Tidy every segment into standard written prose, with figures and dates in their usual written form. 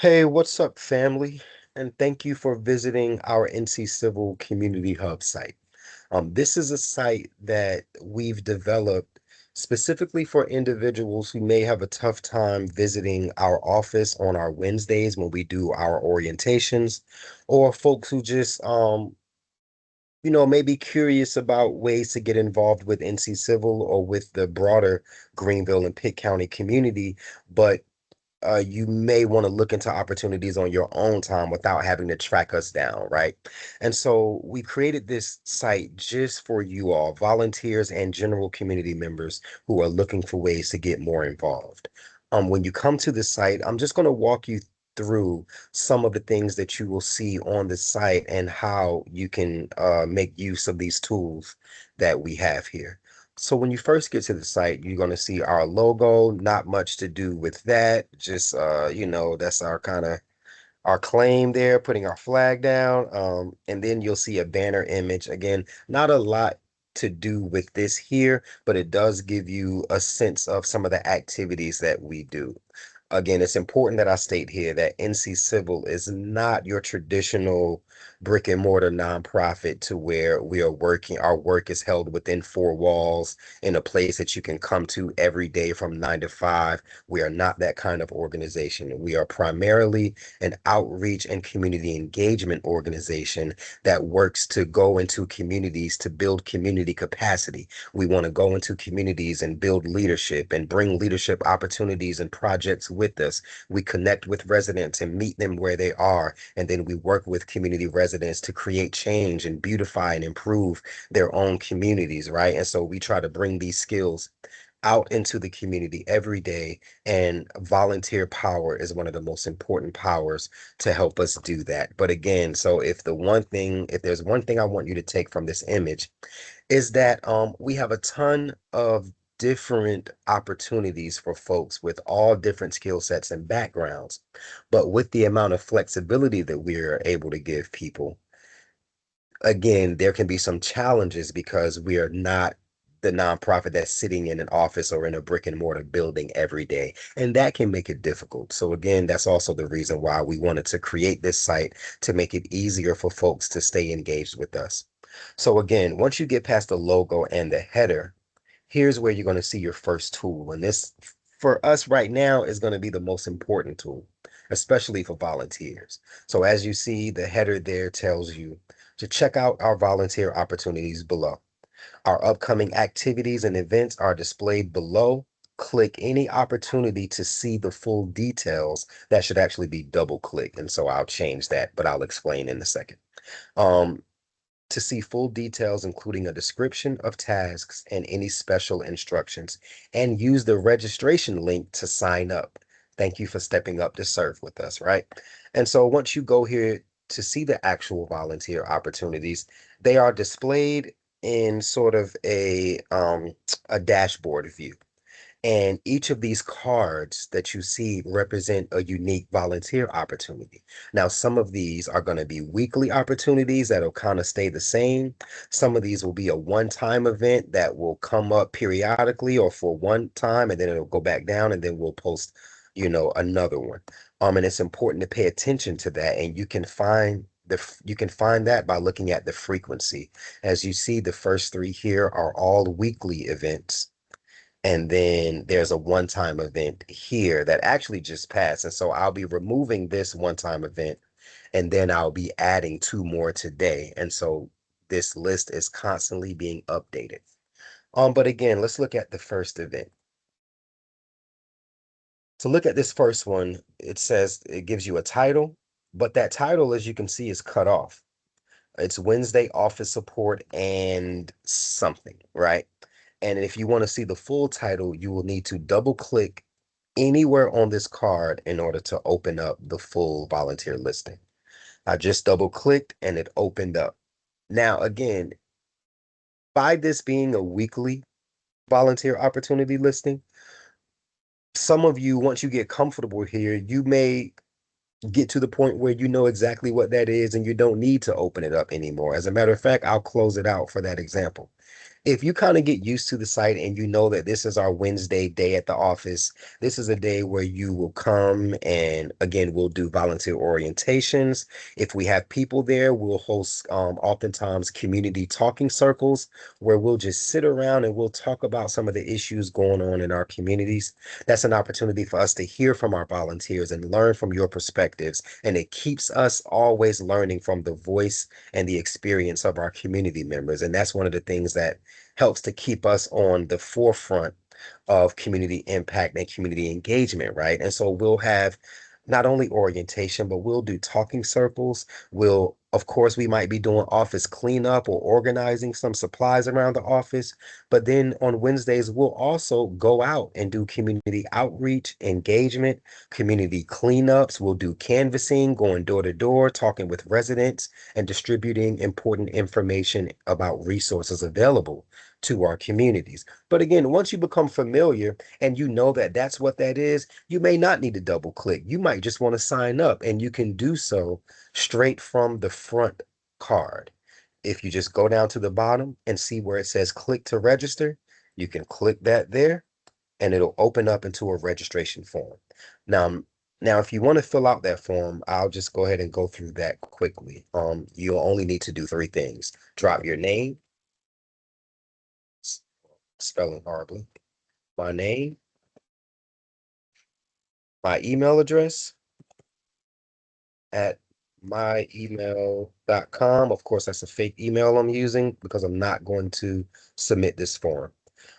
Hey, what's up, family? And thank you for visiting our NC Civil Community Hub site. This is a site that we've developed specifically for individuals who may have a tough time visiting our office on our Wednesdays when we do our orientations, or folks who just may be curious about ways to get involved with NC Civil or with the broader Greenville and Pitt County community, but you may want to look into opportunities on your own time without having to track us down, right? And so we created this site just for you all, volunteers and general community members who are looking for ways to get more involved. When you come to the site, I'm just going to walk you through some of the things that you will see on the site and how you can make use of these tools that we have here. So when you first get to the site, you're going to see our logo, not much to do with that. Just that's our kind of our claim there, putting our flag down. And then you'll see a banner image. Again, not a lot to do with this here, but it does give you a sense of some of the activities that we do. Again, it's important that I state here that NC Civil is not your traditional brick and mortar nonprofit to where we are working, our work is held within four walls in a place that you can come to every day from 9 to 5. We are not that kind of organization. We are primarily an outreach and community engagement organization that works to go into communities to build community capacity. We want to go into communities and build leadership and bring leadership opportunities and projects with us. We connect with residents and meet them where they are. And then we work with community residents to create change and beautify and improve their own communities, right? And so we try to bring these skills out into the community every day. And volunteer power is one of the most important powers to help us do that. But again, so if there's one thing I want you to take from this image, is that we have a ton of different opportunities for folks with all different skill sets and backgrounds. But with the amount of flexibility that we're able to give people, again, there can be some challenges because we are not the nonprofit that's sitting in an office or in a brick and mortar building every day. And that can make it difficult. So again, that's also the reason why we wanted to create this site to make it easier for folks to stay engaged with us. So again, once you get past the logo and the header, here's where you're going to see your first tool. And this, for us right now, is going to be the most important tool, especially for volunteers. So as you see, the header there tells you to check out our volunteer opportunities below. Our upcoming activities and events are displayed below. Click any opportunity to see the full details. That should actually be double click. And so I'll change that, but I'll explain in a second. Um, to see full details, including a description of tasks and any special instructions, and use the registration link to sign up. Thank you for stepping up to serve with us, right? And so once you go here to see the actual volunteer opportunities, they are displayed in sort of a dashboard view. And each of these cards that you see represent a unique volunteer opportunity. Now, some of these are going to be weekly opportunities that'll kind of stay the same. Some of these will be a one-time event that will come up periodically or for one time, and then it'll go back down, and then we'll post, another one. And it's important to pay attention to that. And you can find that by looking at the frequency. As you see, the first three here are all weekly events. And then there's a one-time event here that actually just passed. And so I'll be removing this one-time event and then I'll be adding two more today. And so this list is constantly being updated. But again, let's look at the first event. To look at this first one, it says it gives you a title, but that title, as you can see, is cut off. It's Wednesday office support and something, right? And if you want to see the full title, you will need to double click anywhere on this card in order to open up the full volunteer listing. I just double clicked and it opened up. Now, again, by this being a weekly volunteer opportunity listing, some of you, once you get comfortable here, you may get to the point where you know exactly what that is and you don't need to open it up anymore. As a matter of fact, I'll close it out for that example. if you kind of get used to the site and you know that this is our Wednesday day at the office, this is a day where you will come and again, we'll do volunteer orientations. If we have people there, we'll host oftentimes community talking circles where we'll just sit around and we'll talk about some of the issues going on in our communities. That's an opportunity for us to hear from our volunteers and learn from your perspectives. And it keeps us always learning from the voice and the experience of our community members. And that's one of the things that helps to keep us on the forefront of community impact and community engagement, right? And so we'll have not only orientation, but we'll do talking circles. We'll, of course, we might be doing office cleanup or organizing some supplies around the office. But then on Wednesdays, we'll also go out and do community outreach, engagement, community cleanups. We'll do canvassing, going door to door, talking with residents, and distributing important information about resources available to our communities. But again, once you become familiar and you know that that's what that is, you may not need to double click. You might just want to sign up and you can do so straight from the front card. If you just go down to the bottom and see where it says click to register, you can click that there and it'll open up into a registration form. Now, now, if you want to fill out that form, I'll just go ahead and go through that quickly. You'll only need to do three things. Drop your name, spelling horribly, my name, my email address at myemail.com. Of course, that's a fake email I'm using because I'm not going to submit this form.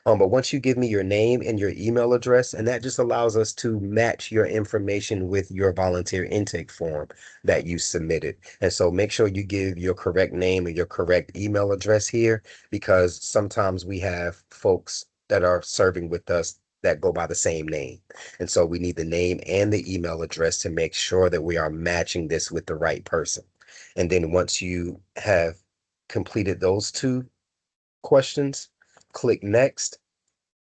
But once you give me your name and your email address, and that just allows us to match your information with your volunteer intake form that you submitted. And so make sure you give your correct name and your correct email address here, because sometimes we have folks that are serving with us that go by the same name. And so we need the name and the email address to make sure that we are matching this with the right person. And then once you have completed those two questions, click next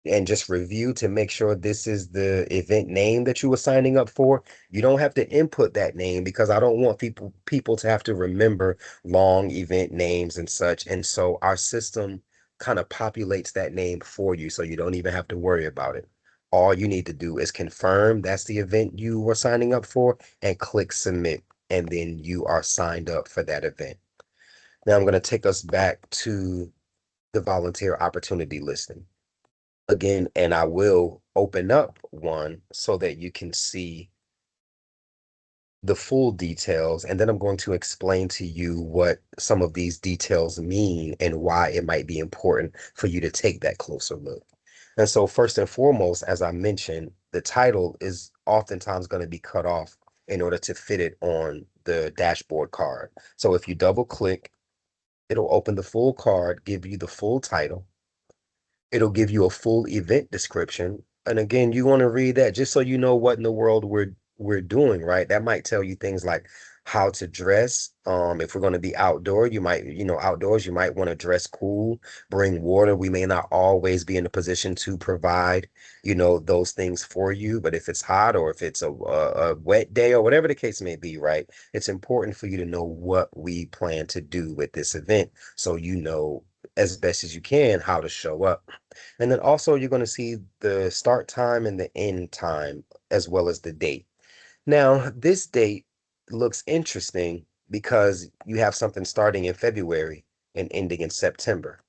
and just review to make sure this is the event name that you were signing up for. You don't have to input that name because I don't want people to have to remember long event names and such. And so our system kind of populates that name for you so you don't even have to worry about it. All you need to do is confirm that's the event you were signing up for and click submit, and then you are signed up for that event. Now I'm going to take us back to the volunteer opportunity listing again, and I will open up one so that you can see the full details. And then I'm going to explain to you what some of these details mean and why it might be important for you to take that closer look. And so first and foremost, as I mentioned, the title is oftentimes going to be cut off in order to fit it on the dashboard card. So if you double click, it'll open the full card, give you the full title. It'll give you a full event description. And again, you want to read that just so you know what in the world we're doing, right? That might tell you things like how to dress. If we're going to be outdoor, you might, outdoors, you might want to dress cool, bring water. We may not always be in a position to provide, those things for you. But if it's hot or if it's a wet day or whatever the case may be, right? It's important for you to know what we plan to do with this event so you know as best as you can how to show up. And then also you're going to see the start time and the end time as well as the date. Now, this date looks interesting because you have something starting in February and ending in September.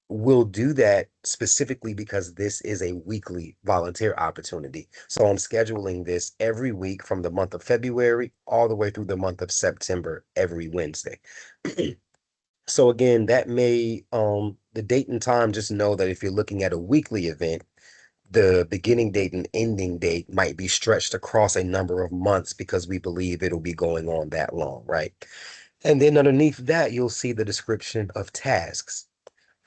We'll do that specifically because this is a weekly volunteer opportunity. So I'm scheduling this every week from the month of February all the way through the month of September every Wednesday. So again, that may the date and time, just know that if you're looking at a weekly event, the beginning date and ending date might be stretched across a number of months because we believe it'll be going on that long, right? And then underneath that, you'll see the description of tasks.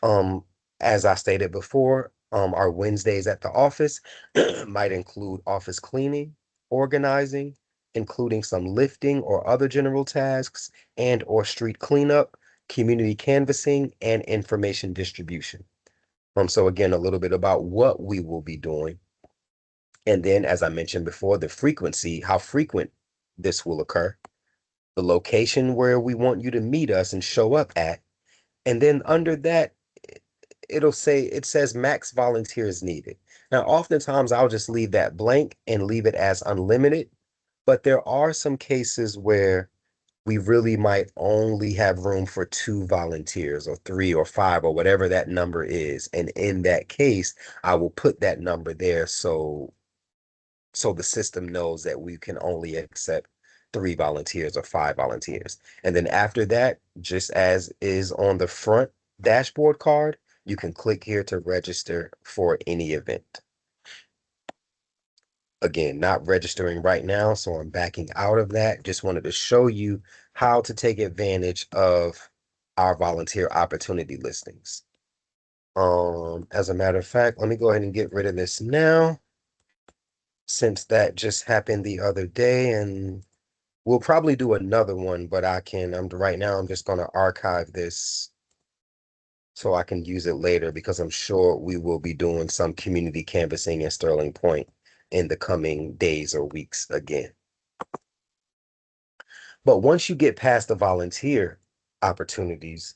Um, as I stated before, our Wednesdays at the office might include office cleaning, organizing, including some lifting or other general tasks, and or street cleanup, community canvassing, and information distribution. So again, a little bit about what we will be doing. And then, as I mentioned before, the frequency, how frequent this will occur, the location where we want you to meet us and show up at. And then under that, it says max volunteers needed. Now, oftentimes I'll just leave that blank and leave it as unlimited, but there are some cases where we really might only have room for two volunteers or three or five or whatever that number is. And in that case, I will put that number there so the system knows that we can only accept three volunteers or five volunteers. And then after that, just as is on the front dashboard card, you can click here to register for any event. Again, not registering right now, so I'm backing out of that. Just wanted to show you how to take advantage of our volunteer opportunity listings. As a matter of fact, let me go ahead and get rid of this now, since that just happened the other day, and we'll probably do another one, but right now I'm just going to archive this so I can use it later, because I'm sure we will be doing some community canvassing in Sterling Point in the coming days or weeks again. But once you get past the volunteer opportunities,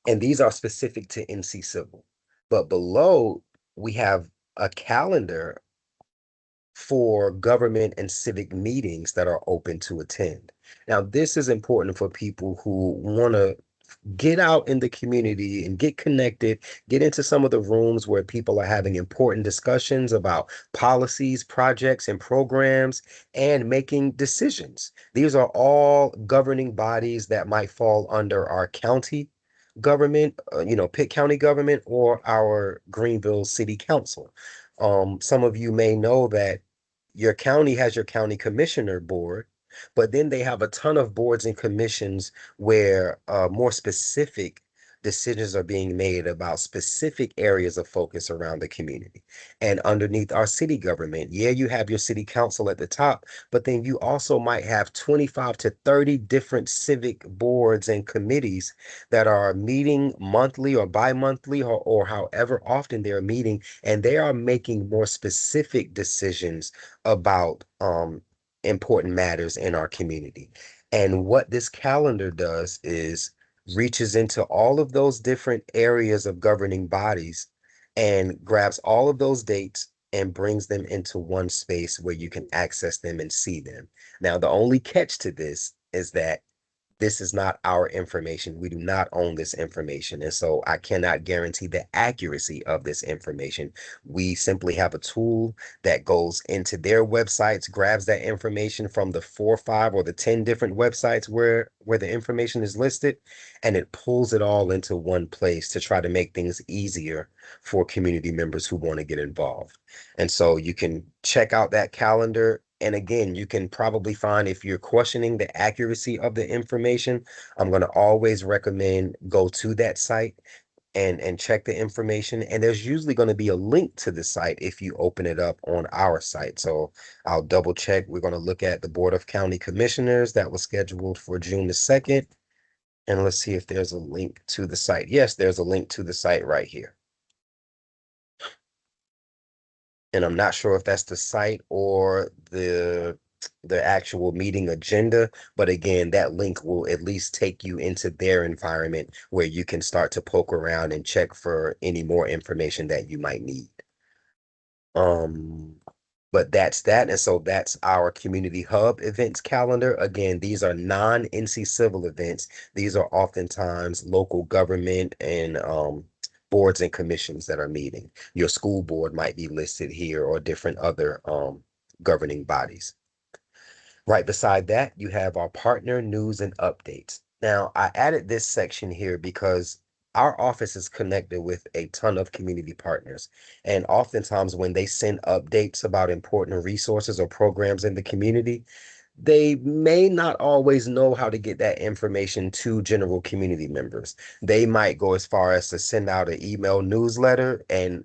and these are specific to NC Civil, but below we have a calendar for government and civic meetings that are open to attend. Now, this is important for people who want to get out in the community and get connected, get into some of the rooms where people are having important discussions about policies, projects, and programs, and making decisions. These are all governing bodies that might fall under our county government, Pitt County government, or our Greenville City Council. Some of you may know that your county has your county commissioner board, but then they have a ton of boards and commissions where more specific decisions are being made about specific areas of focus around the community. And underneath our city government, yeah, you have your city council at the top, but then you also might have 25 to 30 different civic boards and committees that are meeting monthly or bi-monthly, or however often they're meeting, and they are making more specific decisions about important matters in our community. And what this calendar does is reaches into all of those different areas of governing bodies and grabs all of those dates and brings them into one space where you can access them and see them. Now, the only catch to this is that this is not our information. We do not own this information. And so I cannot guarantee the accuracy of this information. We simply have a tool that goes into their websites, grabs that information from the 4, 5, or the 10 different websites where the information is listed, and it pulls it all into one place to try to make things easier for community members who want to get involved. And so you can check out that calendar. And again, you can probably find, if you're questioning the accuracy of the information, I'm going to always recommend go to that site and check the information. And there's usually going to be a link to the site if you open it up on our site. So I'll double check. We're going to look at the Board of County Commissioners that was scheduled for June the 2nd. And let's see if there's a link to the site. Yes, there's a link to the site right here. And I'm not sure if that's the site or the actual meeting agenda, but again, that link will at least take you into their environment where you can start to poke around and check for any more information that you might need. But that's that. And so that's our community hub events calendar. Again, these are non-NC Civil events. These are oftentimes local government and boards and commissions that are meeting. Your school board might be listed here, or different other governing bodies. Right beside that, you have our partner news and updates. Now, I added this section here because our office is connected with a ton of community partners. And oftentimes when they send updates about important resources or programs in the community, they may not always know how to get that information to general community members. They might go as far as to send out an email newsletter, and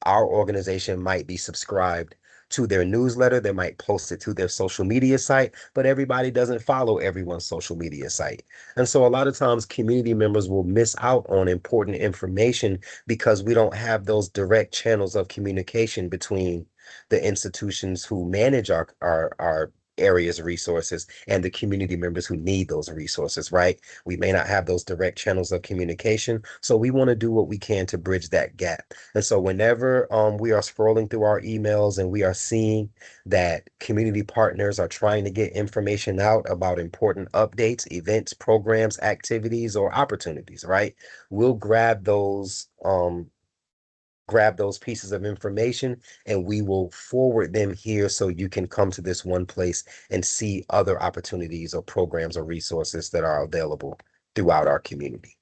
our organization might be subscribed to their newsletter. They might post it to their social media site, but everybody doesn't follow everyone's social media site. And so a lot of times community members will miss out on important information because we don't have those direct channels of communication between the institutions who manage our area's resources and the community members who need those resources, right? We may not have those direct channels of communication, so we want to do what we can to bridge that gap. And so whenever we are scrolling through our emails and we are seeing that community partners are trying to get information out about important updates, events, programs, activities, or opportunities, right? We'll grab those pieces of information and we will forward them here so you can come to this one place and see other opportunities or programs or resources that are available throughout our community.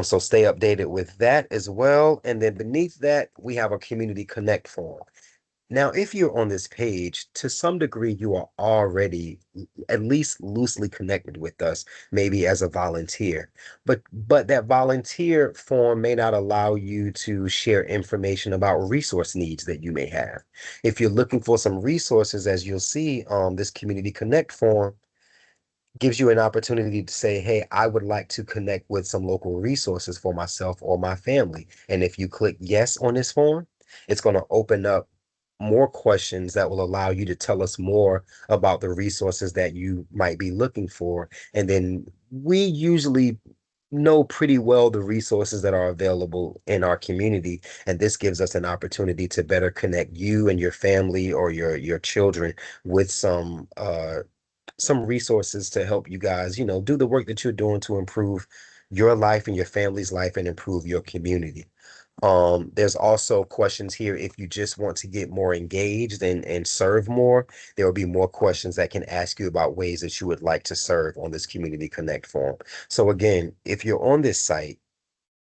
So stay updated with that as well. And then beneath that, we have a community connect form. Now, if you're on this page, to some degree, you are already at least loosely connected with us, maybe as a volunteer. But that volunteer form may not allow you to share information about resource needs that you may have. If you're looking for some resources, as you'll see on this Community Connect form, gives you an opportunity to say, hey, I would like to connect with some local resources for myself or my family. And if you click yes on this form, it's going to open up more questions that will allow you to tell us more about the resources that you might be looking for. And then we usually know pretty well the resources that are available in our community. And this gives us an opportunity to better connect you and your family or your children with some resources to help you guys, do the work that you're doing to improve your life and your family's life and improve your community. There's also questions here if you just want to get more engaged and serve more, there will be more questions that can ask you about ways that you would like to serve on this Community Connect form. So again, if you're on this site,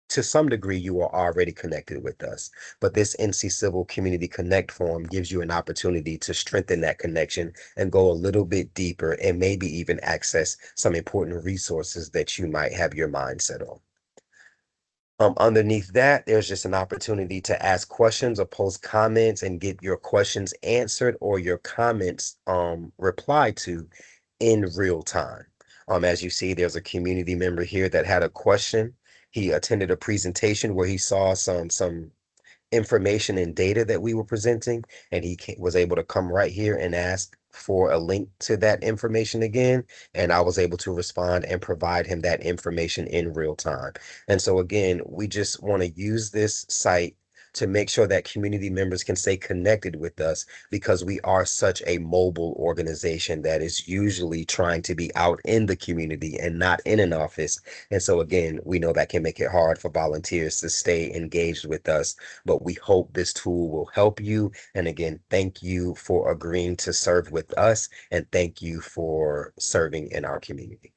to some degree, you are already connected with us. But this NC Civil Community Connect form gives you an opportunity to strengthen that connection and go a little bit deeper and maybe even access some important resources that you might have your mind set on. Underneath that, there's just an opportunity to ask questions or post comments and get your questions answered or your comments replied to in real time. As you see, there's a community member here that had a question. He attended a presentation where he saw some information and data that we were presenting, and he was able to come right here and ask for a link to that information again, and I was able to respond and provide him that information in real time. And so again, we just want to use this site to make sure that community members can stay connected with us because we are such a mobile organization that is usually trying to be out in the community and not in an office. And so again, we know that can make it hard for volunteers to stay engaged with us, but we hope this tool will help you. And again, thank you for agreeing to serve with us and thank you for serving in our community.